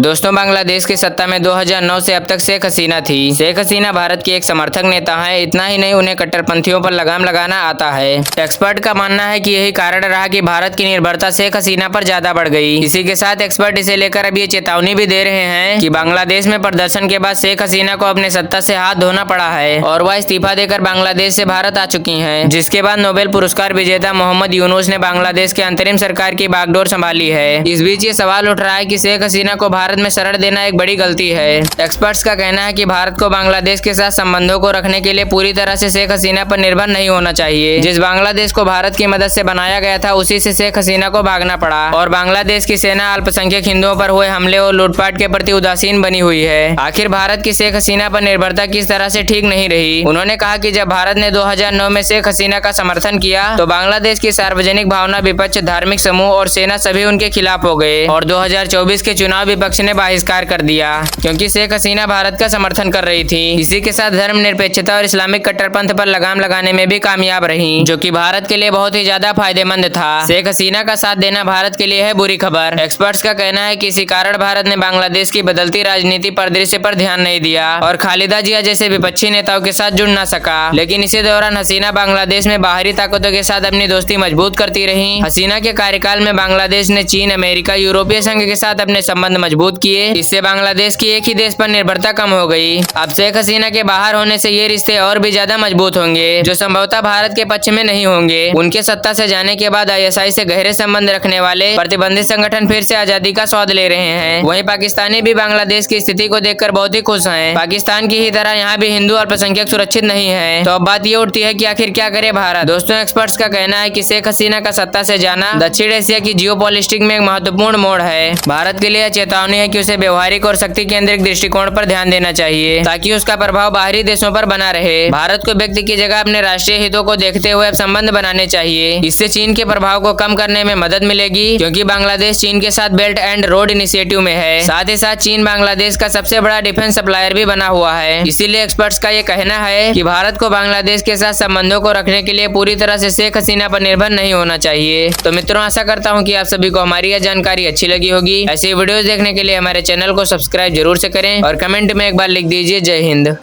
दोस्तों, बांग्लादेश की सत्ता में 2009 से अब तक शेख हसीना थी। शेख हसीना भारत की एक समर्थक नेता है। इतना ही नहीं, उन्हें कट्टरपंथियों पर लगाम लगाना आता है। एक्सपर्ट का मानना है कि यही कारण रहा कि भारत की निर्भरता शेख हसीना पर ज्यादा बढ़ गई। इसी के साथ एक्सपर्ट इसे लेकर अब ये चेतावनी भी दे रहे हैं कि बांग्लादेश में प्रदर्शन के बाद शेख हसीना को अपने सत्ता से हाथ धोना पड़ा है और वह इस्तीफा देकर बांग्लादेश से भारत आ चुकी हैं। जिसके बाद नोबेल पुरस्कार विजेता मोहम्मद यूनुस ने बांग्लादेश के अंतरिम सरकार की बागडोर संभाली है। इस बीच ये सवाल उठ रहा है कि शेख हसीना को भारत में शरण देना एक बड़ी गलती है। एक्सपर्ट्स का कहना है कि भारत को बांग्लादेश के साथ संबंधों को रखने के लिए पूरी तरह से शेख हसीना पर निर्भर नहीं होना चाहिए। जिस बांग्लादेश को भारत की मदद से बनाया गया था, उसी से शेख हसीना को भागना पड़ा और बांग्लादेश की सेना अल्पसंख्यक हिंदुओं पर हुए हमले और लूटपाट के प्रति उदासीन बनी हुई है। आखिर भारत की शेख हसीना पर निर्भरता किस तरह से ठीक नहीं रही। उन्होंने कहा कि जब भारत ने 2009 में शेख हसीना का समर्थन किया तो बांग्लादेश की सार्वजनिक भावना, विपक्ष, धार्मिक समूह और सेना सभी उनके खिलाफ हो गए और 2024 के चुनाव विपक्ष ने बहिष्कार कर दिया क्योंकि शेख हसीना भारत का समर्थन कर रही थी। इसी के साथ धर्मनिरपेक्षता और इस्लामिक कट्टरपंथ पर लगाम लगाने में भी कामयाब रही, जो कि भारत के लिए बहुत ही ज्यादा फायदेमंद था। शेख हसीना का साथ देना भारत के लिए है बुरी खबर। एक्सपर्ट्स का कहना है कि इसी कारण भारत ने बांग्लादेश की बदलती राजनीति परिदृश्य पर ध्यान नहीं दिया और खालिदा जिया जैसे विपक्षी नेताओं के साथ जुड़ न सका। लेकिन इसी दौरान हसीना बांग्लादेश में बाहरी ताकतों के साथ अपनी दोस्ती मजबूत करती रही। हसीना के कार्यकाल में बांग्लादेश ने चीन, अमेरिका, यूरोपीय संघ के साथ अपने संबंध मजबूत किए। इससे बांग्लादेश की एक ही देश पर निर्भरता कम हो गई। अब शेख हसीना के बाहर होने से ये रिश्ते और भी ज्यादा मजबूत होंगे, जो संभवतः भारत के पक्ष में नहीं होंगे। उनके सत्ता से जाने के बाद आईएसआई से गहरे संबंध रखने वाले प्रतिबंधित संगठन फिर से आजादी का स्वाद ले रहे हैं। वहीं पाकिस्तानी भी बांग्लादेश की स्थिति को देखकर बहुत ही खुश हैं। पाकिस्तान की ही तरह यहाँ भी हिंदू अल्पसंख्यक सुरक्षित नहीं है। तो अब बात ये उठती है कि आखिर क्या करे भारत। दोस्तों, एक्सपर्ट्स का कहना है कि शेख हसीना का सत्ता से जाना दक्षिण एशिया की जियोपॉलिटिक्स में एक महत्वपूर्ण मोड़ है। भारत के लिए चेतावनी है कि उसे व्यवहारिक और शक्ति केंद्रित दृष्टिकोण पर ध्यान देना चाहिए ताकि उसका प्रभाव बाहरी देशों पर बना रहे। भारत को व्यक्ति की जगह अपने राष्ट्रीय हितों को देखते हुए अब संबंध बनाने चाहिए। इससे चीन के प्रभाव को कम करने में मदद मिलेगी क्योंकि बांग्लादेश चीन के साथ बेल्ट एंड रोड इनिशिएटिव में है। साथ ही साथ चीन बांग्लादेश का सबसे बड़ा डिफेंस सप्लायर भी बना हुआ है। इसीलिए एक्सपर्ट्स का ये कहना है कि भारत को बांग्लादेश के साथ संबंधों को रखने के लिए पूरी तरह से शेख हसीना पर निर्भर नहीं होना चाहिए। तो मित्रों, आशा करता हूँ कि आप सभी को हमारी यह जानकारी अच्छी लगी होगी। ऐसी वीडियोस देखने के लिए हमारे चैनल को सब्सक्राइब जरूर से करें और कमेंट में एक बार लिख दीजिए जय हिंद।